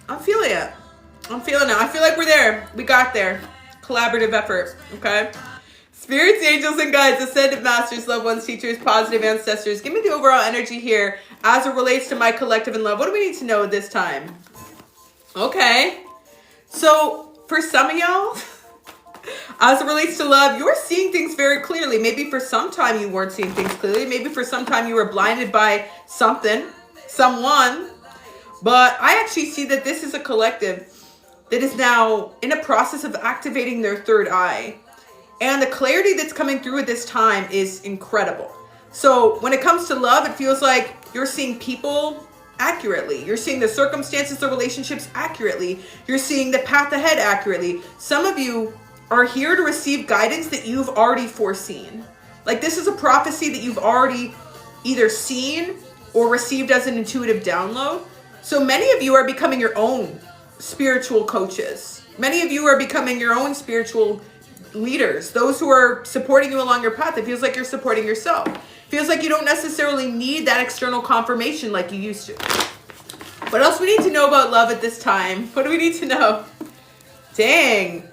I'm feeling it. I'm feeling it. I feel like we're there. We got there. Collaborative effort. Okay. Spirits, angels, and guides, ascended masters, loved ones, teachers, positive ancestors. Give me the overall energy here as it relates to my collective and love. What do we need to know this time? Okay. So for some of y'all, as it relates to love, you're seeing things very clearly. Maybe for some time you weren't seeing things clearly. Maybe for some time you were blinded by something, someone. But I actually see that this is a collective that is now in a process of activating their third eye. And the clarity that's coming through at this time is incredible. So when it comes to love, it feels like you're seeing people accurately. You're seeing the circumstances, the relationships accurately. You're seeing the path ahead accurately. Some of you are here to receive guidance that you've already foreseen. Like this is a prophecy that you've already either seen or received as an intuitive download. So many of you are becoming your own spiritual coaches. Many of you are becoming your own spiritual leaders, those who are supporting you along your path. It feels like you're supporting yourself. It feels like you don't necessarily need that external confirmation like you used to. What else we need to know about love at this time? What do we need to know? Dang.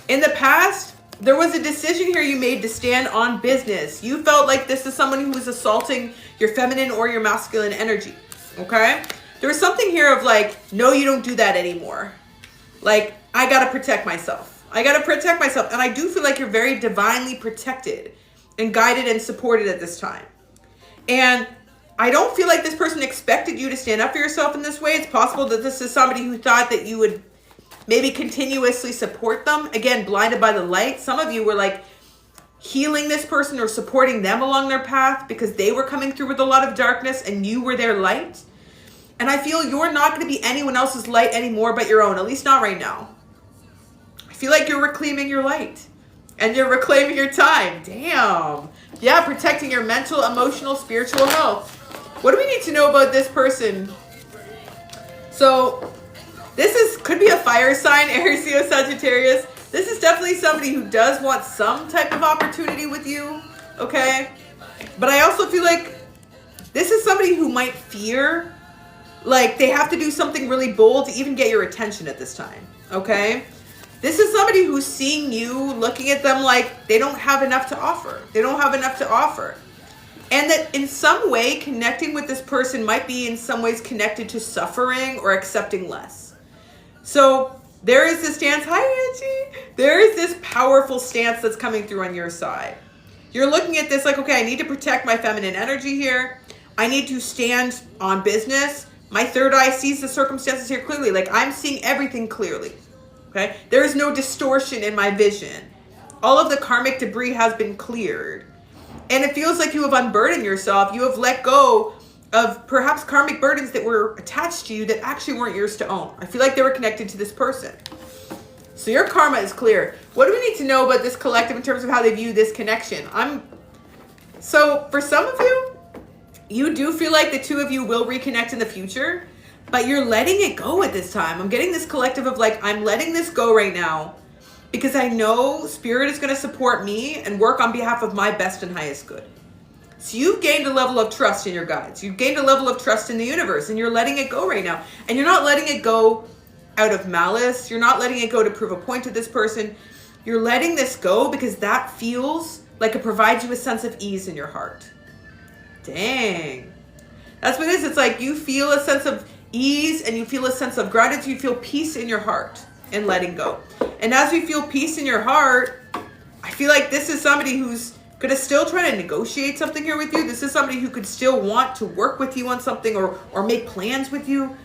In the past, there was a decision here you made to stand on business. You felt like this is someone who was assaulting your feminine or your masculine energy. Okay? There was something here of like, no, you don't do that anymore. Like, I got to protect myself. I got to protect myself. And I do feel like you're very divinely protected and guided and supported at this time. And I don't feel like this person expected you to stand up for yourself in this way. It's possible that this is somebody who thought that you would maybe continuously support them. Again, blinded by the light. Some of you were like healing this person or supporting them along their path because they were coming through with a lot of darkness and you were their light. And I feel you're not going to be anyone else's light anymore but your own, at least not right now. I feel like you're reclaiming your light and you're reclaiming your time. Damn. Yeah, protecting your mental, emotional, spiritual health. What do we need to know about this person? So this could be a fire sign, Aries, Leo, Sagittarius. This is definitely somebody who does want some type of opportunity with you, okay? But I also feel like this is somebody who might fear like they have to do something really bold to even get your attention at this time, okay? This is somebody who's seeing you, looking at them like they don't have enough to offer. They don't have enough to offer. And that in some way, connecting with this person might be in some ways connected to suffering or accepting less. So there is this stance, hi Angie, there is this powerful stance that's coming through on your side. You're looking at this like, okay, I need to protect my feminine energy here. I need to stand on business. My third eye sees the circumstances here clearly. Like I'm seeing everything clearly. Okay. There is no distortion in my vision. All of the karmic debris has been cleared. And it feels like you have unburdened yourself. You have let go of perhaps karmic burdens that were attached to you that actually weren't yours to own. I feel like they were connected to this person. So your karma is clear. What do we need to know about this collective in terms of how they view this connection? So for some of you, you do feel like the two of you will reconnect in the future, but you're letting it go at this time. I'm getting this collective of like, I'm letting this go right now because I know spirit is going to support me and work on behalf of my best and highest good. So you've gained a level of trust in your guides. You've gained a level of trust in the universe and you're letting it go right now. And you're not letting it go out of malice. You're not letting it go to prove a point to this person. You're letting this go because that feels like it provides you a sense of ease in your heart. Dang. That's what it is. It's like you feel a sense of ease and you feel a sense of gratitude. You feel peace in your heart and letting go. And as you feel peace in your heart, I feel like this is somebody who's going to still try to negotiate something here with you. This is somebody who could still want to work with you on something or make plans with you.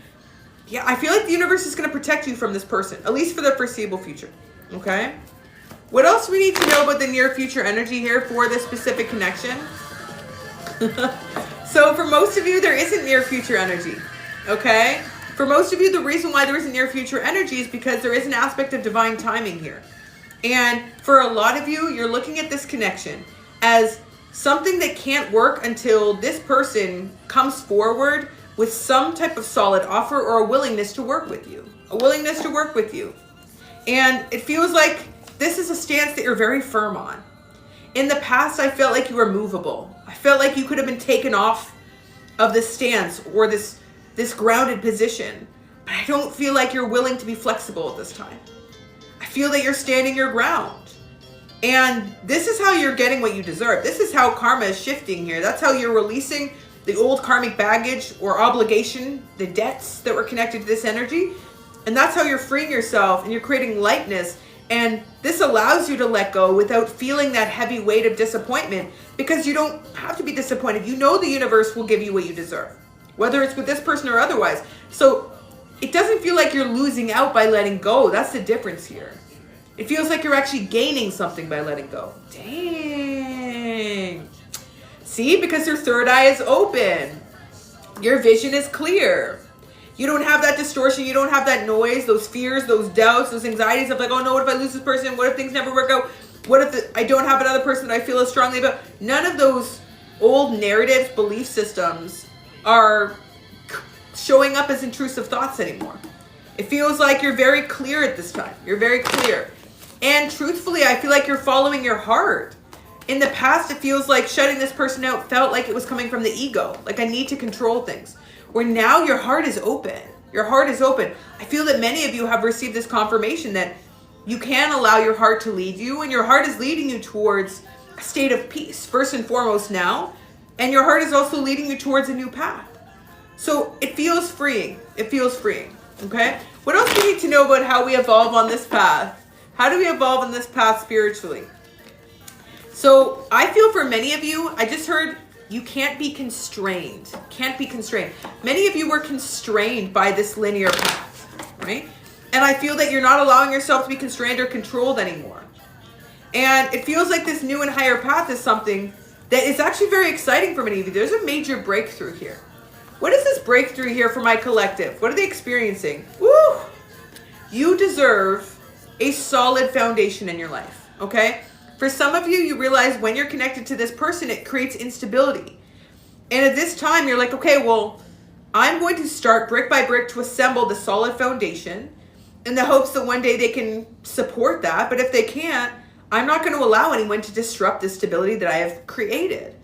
Yeah, I feel like the universe is going to protect you from this person, at least for the foreseeable future. Okay? What else we need to know about the near future energy here for this specific connection? So for most of you, there isn't near future energy, okay? For most of you, the reason why there isn't near future energy is because there is an aspect of divine timing here. And for a lot of you, you're looking at this connection as something that can't work until this person comes forward with some type of solid offer or a willingness to work with you. A willingness to work with you. And it feels like this is a stance that you're very firm on. In the past, I felt like you were movable. I felt like you could have been taken off of this stance or this grounded position. but I don't feel like you're willing to be flexible at this time. I feel that you're standing your ground. And this is how you're getting what you deserve. This is how karma is shifting here. That's how you're releasing the old karmic baggage or obligation, the debts that were connected to this energy. And that's how you're freeing yourself and you're creating lightness. And this allows you to let go without feeling that heavy weight of disappointment, because you don't have to be disappointed. You know the universe will give you what you deserve, whether it's with this person or otherwise. So it doesn't feel like you're losing out by letting go. That's the difference here. It feels like you're actually gaining something by letting go. Dang. See, because your third eye is open. Your vision is clear. You don't have that distortion. You don't have that noise, those fears, those doubts, those anxieties of like, oh no, what if I lose this person? What if things never work out? What if I don't have another person that I feel as strongly about? None of those old narratives, belief systems are showing up as intrusive thoughts anymore. It feels like you're very clear at this time. You're very clear. And truthfully, I feel like you're following your heart. In the past, it feels like shutting this person out felt like it was coming from the ego. Like I need to control things. Where now your heart is open. Your heart is open. I feel that many of you have received this confirmation that you can allow your heart to lead you, and your heart is leading you towards a state of peace, first and foremost now. And your heart is also leading you towards a new path. So it feels freeing. It feels freeing. Okay? What else do you need to know about how we evolve on this path? How do we evolve on this path spiritually? So I feel for many of you, I just heard you can't be constrained. Can't be constrained. Many of you were constrained by this linear path, right? And I feel that you're not allowing yourself to be constrained or controlled anymore. And it feels like this new and higher path is something that is actually very exciting for many of you. There's a major breakthrough here. What is this breakthrough here for my collective? What are they experiencing? Woo! You deserve a solid foundation in your life, okay? For some of you, you realize when you're connected to this person, it creates instability. And at this time, you're like, okay, well, I'm going to start brick by brick to assemble the solid foundation in the hopes that one day they can support that. But if they can't, I'm not going to allow anyone to disrupt the stability that I have created.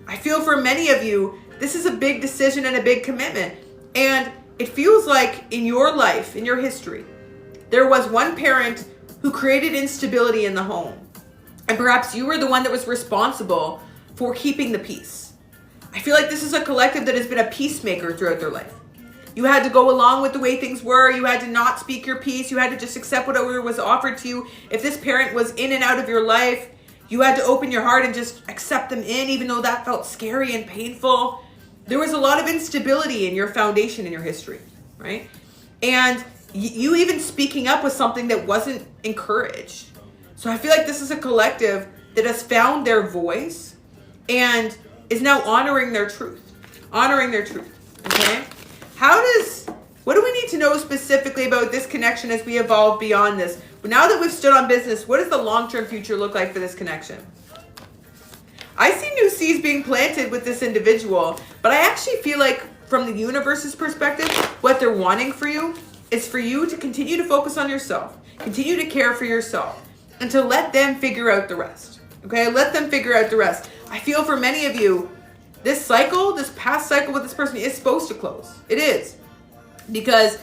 I feel for many of you, this is a big decision and a big commitment. And it feels like in your life, in your history, there was one parent who created instability in the home. And perhaps you were the one that was responsible for keeping the peace. I feel like this is a collective that has been a peacemaker throughout their life. You had to go along with the way things were. You had to not speak your piece. You had to just accept whatever was offered to you. If this parent was in and out of your life, you had to open your heart and just accept them in, even though that felt scary and painful. There was a lot of instability in your foundation in your history, right? And you even speaking up was something that wasn't encouraged. So I feel like this is a collective that has found their voice and is now honoring their truth. Honoring their truth, okay? What do we need to know specifically about this connection as we evolve beyond this? But now that we've stood on business, what does the long-term future look like for this connection? I see new seeds being planted with this individual, but I actually feel like from the universe's perspective, what they're wanting for you is for you to continue to focus on yourself, continue to care for yourself, and to let them figure out the rest. Okay, let them figure out the rest. I feel for many of you, this cycle, this past cycle with this person is supposed to close. It is. Because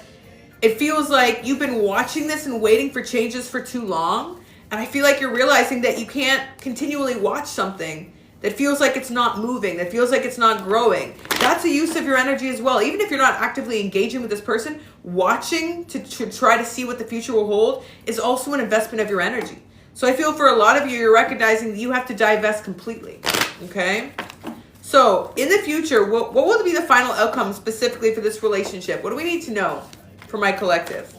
it feels like you've been watching this and waiting for changes for too long. And I feel like you're realizing that you can't continually watch something that feels like it's not moving, that feels like it's not growing. That's a use of your energy as well. Even if you're not actively engaging with this person, watching to try to see what the future will hold is also an investment of your energy. So I feel for a lot of you, you're recognizing that you have to divest completely, okay? So in the future, what will be the final outcome specifically for this relationship? What do we need to know for my collective?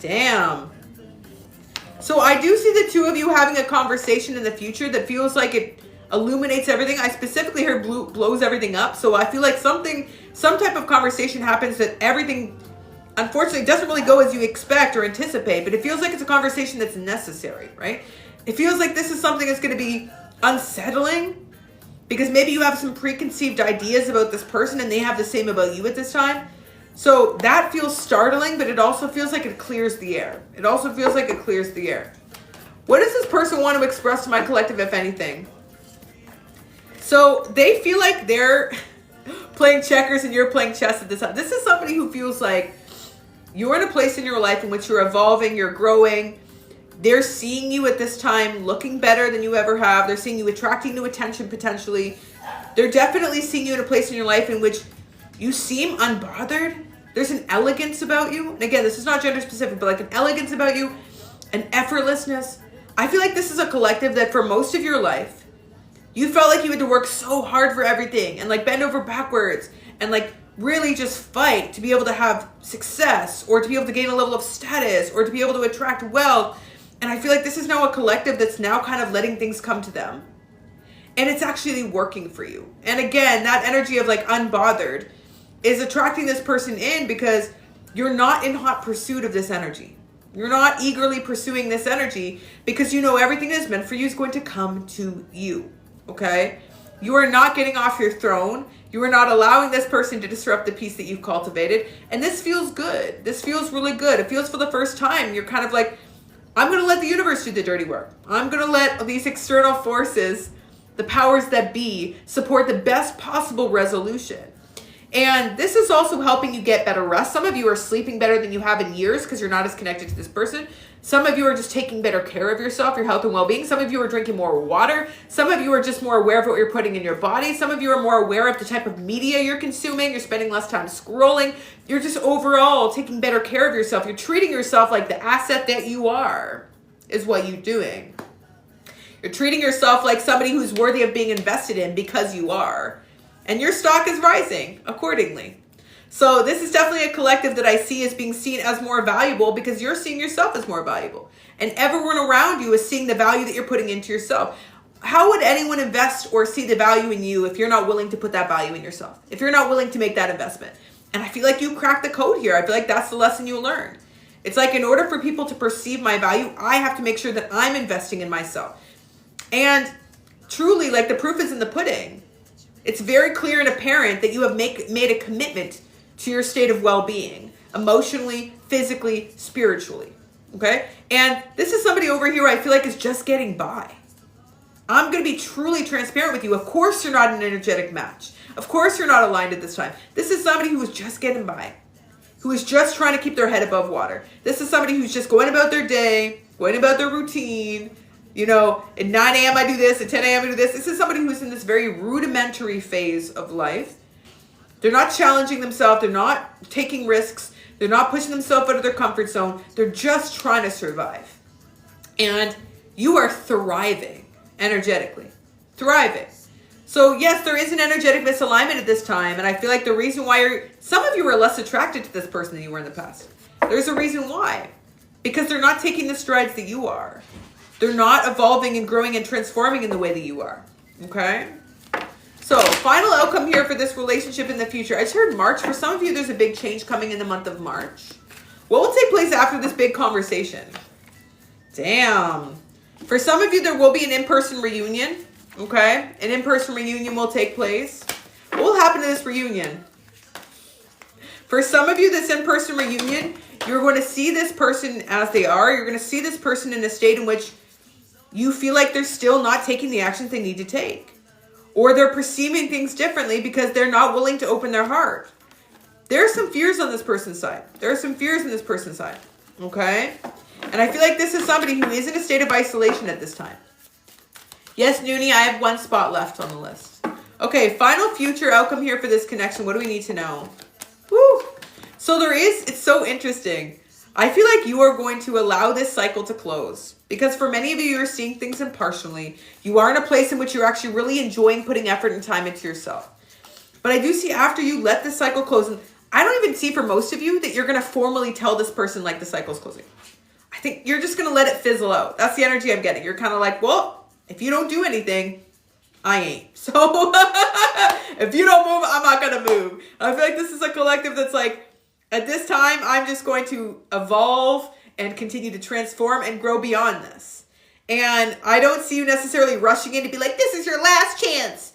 Damn. So I do see the two of you having a conversation in the future that feels like it illuminates everything. I specifically heard blows everything up. So I feel like some type of conversation happens that everything, unfortunately, doesn't really go as you expect or anticipate, but it feels like it's a conversation that's necessary, right? It feels like this is something that's going to be unsettling because maybe you have some preconceived ideas about this person and they have the same about you at this time. So that feels startling, but it also feels like it clears the air. It also feels like it clears the air. What does this person want to express to my collective, if anything? So they feel like they're playing checkers and you're playing chess at this time. This is somebody who feels like you're in a place in your life in which you're evolving, you're growing. They're seeing you at this time looking better than you ever have. They're seeing you attracting new attention potentially. They're definitely seeing you in a place in your life in which you seem unbothered. There's an elegance about you. And again, this is not gender specific, but like an elegance about you, an effortlessness. I feel like this is a collective that for most of your life, you felt like you had to work so hard for everything and like bend over backwards and like really just fight to be able to have success or to be able to gain a level of status or to be able to attract wealth. And I feel like this is now a collective that's now kind of letting things come to them. And it's actually working for you. And again, that energy of like unbothered is attracting this person in because you're not in hot pursuit of this energy. You're not eagerly pursuing this energy because you know everything that is meant for you is going to come to you. Okay? You are not getting off your throne. You are not allowing this person to disrupt the peace that you've cultivated. And this feels good. This feels really good. It feels for the first time. You're kind of like, I'm going to let the universe do the dirty work. I'm going to let these external forces, the powers that be, support the best possible resolution. And this is also helping you get better rest. Some of you are sleeping better than you have in years because you're not as connected to this person. Some of you are just taking better care of yourself, your health and well-being. Some of you are drinking more water. Some of you are just more aware of what you're putting in your body. Some of you are more aware of the type of media you're consuming. You're spending less time scrolling. You're just overall taking better care of yourself. You're treating yourself like the asset that you are, is what you're doing. You're treating yourself like somebody who's worthy of being invested in because you are. And your stock is rising accordingly. So this is definitely a collective that I see as being seen as more valuable because you're seeing yourself as more valuable. And everyone around you is seeing the value that you're putting into yourself. How would anyone invest or see the value in you if you're not willing to put that value in yourself? If you're not willing to make that investment? And I feel like you cracked the code here. I feel like that's the lesson you learned. It's like in order for people to perceive my value, I have to make sure that I'm investing in myself. And truly, like the proof is in the pudding. It's very clear and apparent that you have made a commitment to your state of well-being, emotionally, physically, spiritually, okay? And this is somebody over here I feel like is just getting by. I'm going to be truly transparent with you. Of course you're not an energetic match. Of course you're not aligned at this time. This is somebody who is just getting by, who is just trying to keep their head above water. This is somebody who's just going about their day, going about their routine. You know, at 9 a.m. I do this, at 10 a.m. I do this. This is somebody who's in this very rudimentary phase of life. They're not challenging themselves. They're not taking risks. They're not pushing themselves out of their comfort zone. They're just trying to survive. And you are thriving energetically. Thriving. So yes, there is an energetic misalignment at this time. And I feel like the reason why some of you are less attracted to this person than you were in the past. There's a reason why. Because they're not taking the strides that you are. They're not evolving and growing and transforming in the way that you are. Okay? So, final outcome here for this relationship in the future. I just heard March. For some of you, there's a big change coming in the month of March. What will take place after this big conversation? Damn. For some of you, there will be an in-person reunion. Okay? An in-person reunion will take place. What will happen to this reunion? For some of you, this in-person reunion, you're going to see this person as they are. You're going to see this person in a state in which you feel like they're still not taking the actions they need to take. Or they're perceiving things differently because they're not willing to open their heart. There are some fears on this person's side. There are some fears on this person's side. Okay? And I feel like this is somebody who is in a state of isolation at this time. Yes, Noonie, I have one spot left on the list. Okay, final future outcome here for this connection. What do we need to know? Woo! So it's so interesting. I feel like you are going to allow this cycle to close. Because for many of you, you're seeing things impartially. You are in a place in which you're actually really enjoying putting effort and time into yourself. But I do see after you let this cycle close, and I don't even see for most of you that you're going to formally tell this person like the cycle's closing. I think you're just going to let it fizzle out. That's the energy I'm getting. You're kind of like, well, if you don't do anything, I ain't. So if you don't move, I'm not going to move. I feel like this is a collective that's like, at this time, I'm just going to evolve and continue to transform and grow beyond this. And I don't see you necessarily rushing in to be like, this is your last chance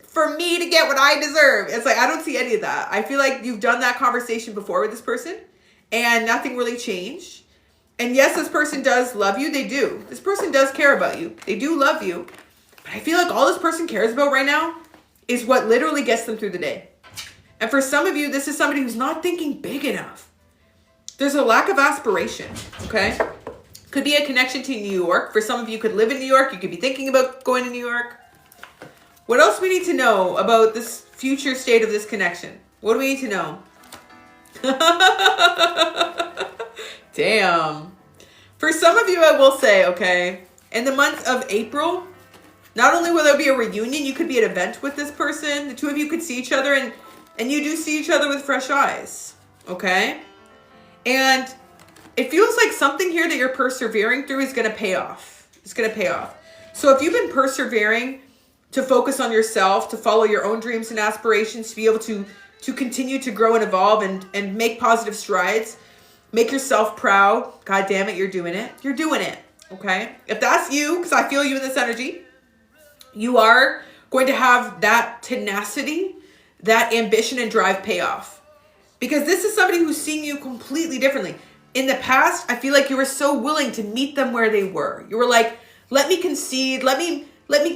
for me to get what I deserve. It's like, I don't see any of that. I feel like you've done that conversation before with this person and nothing really changed. And yes, this person does love you. They do. This person does care about you. They do love you. But I feel like all this person cares about right now is what literally gets them through the day. And for some of you, this is somebody who's not thinking big enough. There's a lack of aspiration, okay? Could be a connection to New York. For some of you, could live in New York. You could be thinking about going to New York. What else we need to know about this future state of this connection? What do we need to know? Damn. For some of you, I will say, okay, in the month of April, not only will there be a reunion, you could be at an event with this person. The two of you could see each other, and you do see each other with fresh eyes, okay? And it feels like something here that you're persevering through is going to pay off. It's going to pay off. So if you've been persevering to focus on yourself, to follow your own dreams and aspirations, to be able to continue to grow and evolve and make positive strides, make yourself proud. God damn it, you're doing it. You're doing it, okay? If that's you, because I feel you in this energy, you are going to have that tenacity, that ambition and drive pay off. Because this is somebody who's seeing you completely differently. In the past, I feel like you were so willing to meet them where they were. You were like, let me concede, let me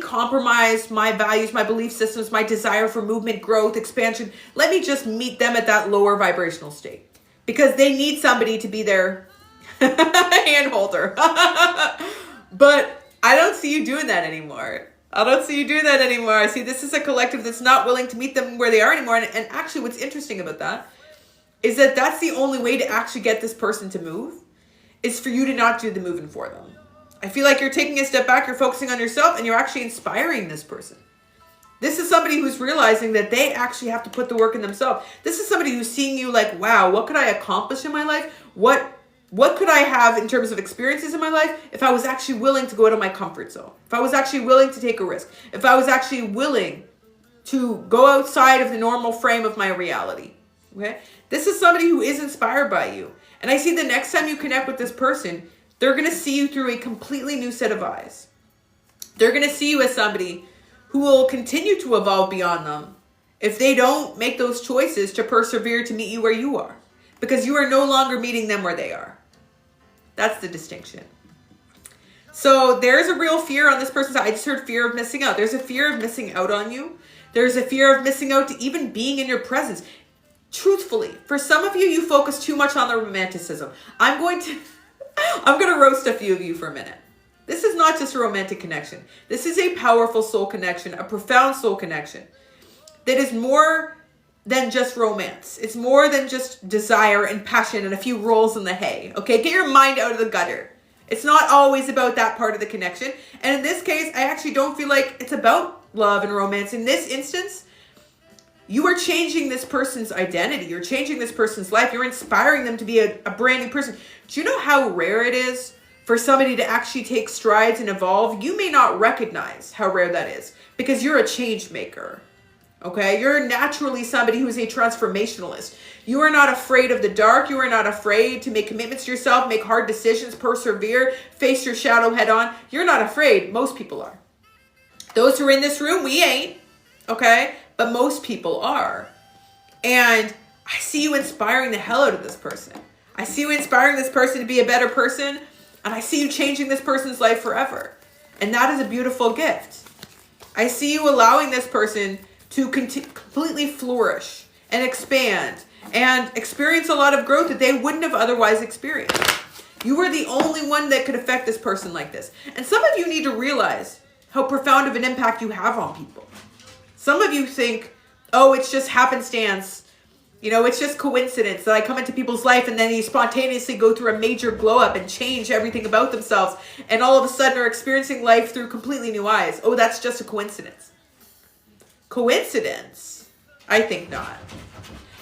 compromise my values, my belief systems, my desire for movement, growth, expansion. Let me just meet them at that lower vibrational state. Because they need somebody to be their hand holder. But I don't see you doing that anymore. I see this is a collective that's not willing to meet them where they are anymore. And actually what's interesting about that is that that's the only way to actually get this person to move, is for you to not do the moving for them. I feel like you're taking a step back, you're focusing on yourself, and you're actually inspiring this person. This is somebody who's realizing that they actually have to put the work in themselves. This is somebody who's seeing you like, wow, what could I accomplish in my life? What could I have in terms of experiences in my life if I was actually willing to go out of my comfort zone? If I was actually willing to take a risk? If I was actually willing to go outside of the normal frame of my reality? Okay? This is somebody who is inspired by you. And I see the next time you connect with this person, they're going to see you through a completely new set of eyes. They're going to see you as somebody who will continue to evolve beyond them if they don't make those choices to persevere to meet you where you are. Because you are no longer meeting them where they are. That's the distinction. So there's a real fear on this person's side. I just heard fear of missing out. There's a fear of missing out on you. There's a fear of missing out to even being in your presence. Truthfully, for some of you, you focus too much on the romanticism. I'm going to roast a few of you for a minute. This is not just a romantic connection. This is a powerful soul connection, a profound soul connection that is more than just romance. It's more than just desire and passion and a few rolls in the hay. Okay, get your mind out of the gutter. It's not always about that part of the connection. And in this case, I actually don't feel like it's about love and romance. In this instance, you are changing this person's identity. You're changing this person's life. You're inspiring them to be a brand new person. Do you know how rare it is for somebody to actually take strides and evolve? You may not recognize how rare that is because you're a change maker. Okay? You're naturally somebody who's a transformationalist. You are not afraid of the dark. You are not afraid to make commitments to yourself, make hard decisions, persevere, face your shadow head on. You're not afraid. Most people are. Those who are in this room, we ain't. Okay? But most people are. And I see you inspiring the hell out of this person. I see you inspiring this person to be a better person. And I see you changing this person's life forever. And that is a beautiful gift. I see you allowing this person to completely flourish and expand and experience a lot of growth that they wouldn't have otherwise experienced. You are the only one that could affect this person like this. And some of you need to realize how profound of an impact you have on people. Some of you think, oh, it's just happenstance. You know, it's just coincidence that I come into people's life and then they spontaneously go through a major glow up and change everything about themselves. And all of a sudden are experiencing life through completely new eyes. Oh, that's just a coincidence. Coincidence? I think not.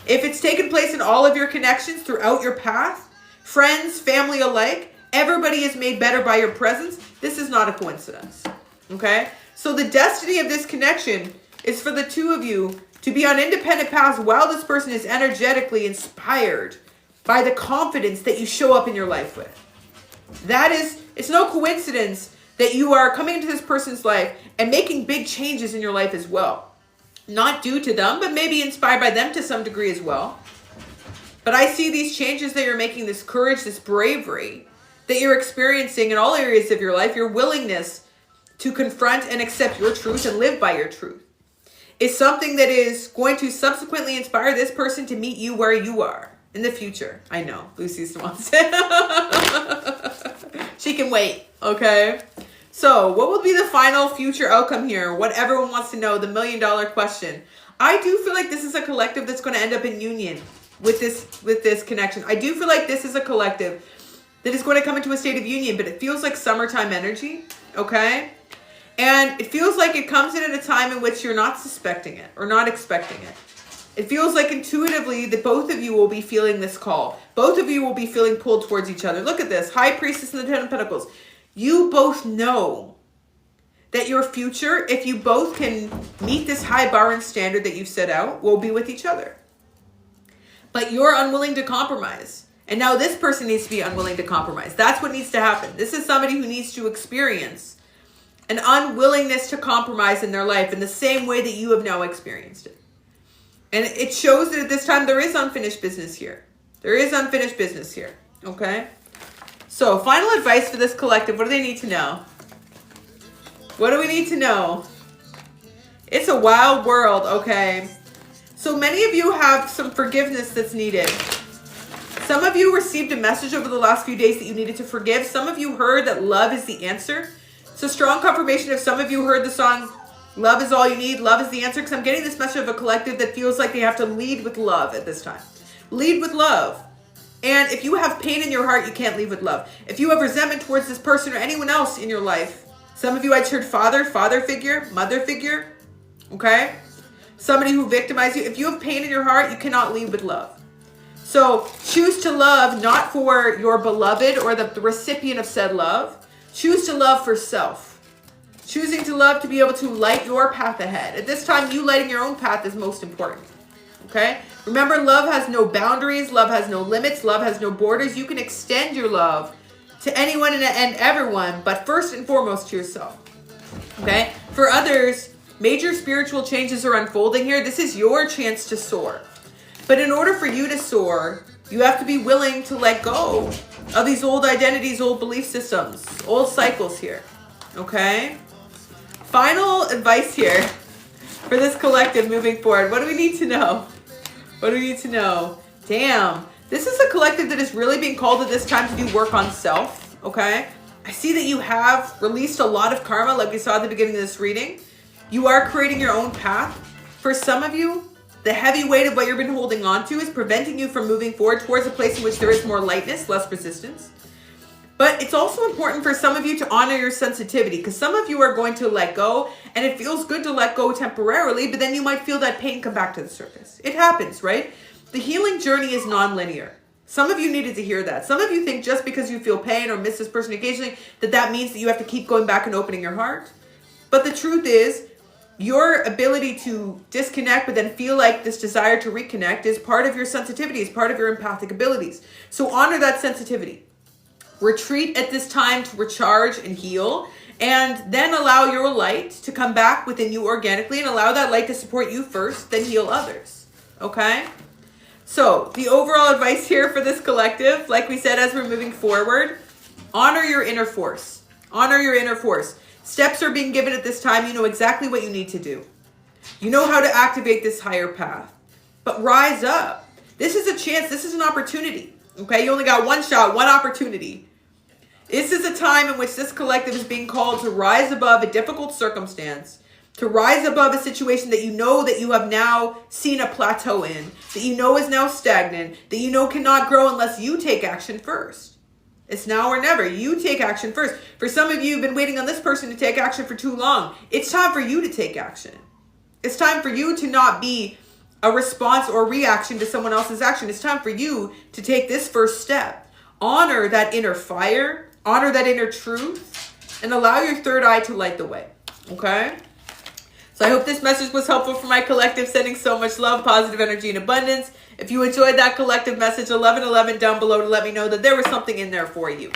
If it's taken place in all of your connections throughout your path, friends, family alike, everybody is made better by your presence. This is not a coincidence. Okay? So the destiny of this connection is for the two of you to be on independent paths while this person is energetically inspired by the confidence that you show up in your life with. It's no coincidence that you are coming into this person's life and making big changes in your life as well. Not due to them, but maybe inspired by them to some degree as well. But I see these changes that you're making, this courage, this bravery that you're experiencing in all areas of your life, your willingness to confront and accept your truth and live by your truth. is something that is going to subsequently inspire this person to meet you where you are in the future. I know, Lucy's wants it. She can wait, okay? So what will be the final future outcome here? What everyone wants to know, the $1 million question. I do feel like this is a collective that's going to end up in union with this connection. I do feel like this is a collective that is going to come into a state of union, but it feels like summertime energy, okay? And it feels like it comes in at a time in which you're not suspecting it or not expecting it. It feels like intuitively that both of you will be feeling this call. Both of you will be feeling pulled towards each other. Look at this, High Priestess and the Ten of Pentacles. You both know that your future, if you both can meet this high bar and standard that you've set out, will be with each other. But you're unwilling to compromise. And now this person needs to be unwilling to compromise. That's what needs to happen. This is somebody who needs to experience an unwillingness to compromise in their life in the same way that you have now experienced it. And it shows that at this time there is unfinished business here. There is unfinished business here. Okay? So, final advice for this collective. What do they need to know? What do we need to know? It's a wild world, okay? So many of you have some forgiveness that's needed. Some of you received a message over the last few days that you needed to forgive. Some of you heard that love is the answer. It's a strong confirmation if some of you heard the song, Love is All You Need, Love is the Answer, because I'm getting this message of a collective that feels like they have to lead with love at this time. Lead with love. And if you have pain in your heart, you can't lead with love. If you have resentment towards this person or anyone else in your life, some of you I heard father figure, mother figure, okay? Somebody who victimized you. If you have pain in your heart, you cannot lead with love. So choose to love not for your beloved or the recipient of said love. Choose to love for self. Choosing to love to be able to light your path ahead. At this time, you lighting your own path is most important. Okay? Remember, love has no boundaries. Love has no limits. Love has no borders. You can extend your love to anyone and everyone, but first and foremost to yourself. Okay? For others, major spiritual changes are unfolding here. This is your chance to soar. But in order for you to soar, you have to be willing to let go of these old identities, old belief systems, old cycles here. Okay? Final advice here for this collective moving forward. What do we need to know? What do we need to know? Damn. This is a collective that is really being called at this time to do work on self. Okay? I see that you have released a lot of karma like we saw at the beginning of this reading. You are creating your own path. For some of you, the heavy weight of what you've been holding on to is preventing you from moving forward towards a place in which there is more lightness, less resistance. But it's also important for some of you to honor your sensitivity, because some of you are going to let go, and it feels good to let go temporarily, but then you might feel that pain come back to the surface. It happens, right? The healing journey is non-linear. Some of you needed to hear that. Some of you think just because you feel pain or miss this person occasionally, that means that you have to keep going back and opening your heart. But the truth is, your ability to disconnect but then feel like this desire to reconnect is part of your sensitivity, is part of your empathic abilities. So honor that sensitivity. Retreat at this time to recharge and heal, and then allow your light to come back within you organically and allow that light to support you first, then heal others. Okay? So the overall advice here for this collective, like we said as we're moving forward, honor your inner force. Honor your inner force. Steps are being given at this time. You know exactly what you need to do. You know how to activate this higher path. But rise up. This is a chance. This is an opportunity. Okay? You only got one shot, one opportunity. This is a time in which this collective is being called to rise above a difficult circumstance, to rise above a situation that you know that you have now seen a plateau in, that you know is now stagnant, that you know cannot grow unless you take action first. It's now or never. You take action first. For some of you who've been waiting on this person to take action for too long, it's time for you to take action. It's time for you to not be a response or reaction to someone else's action. It's time for you to take this first step. Honor that inner fire. Honor that inner truth. And allow your third eye to light the way. Okay? So I hope this message was helpful for my collective. Sending so much love, positive energy, and abundance. If you enjoyed that collective message, 1111 down below to let me know that there was something in there for you.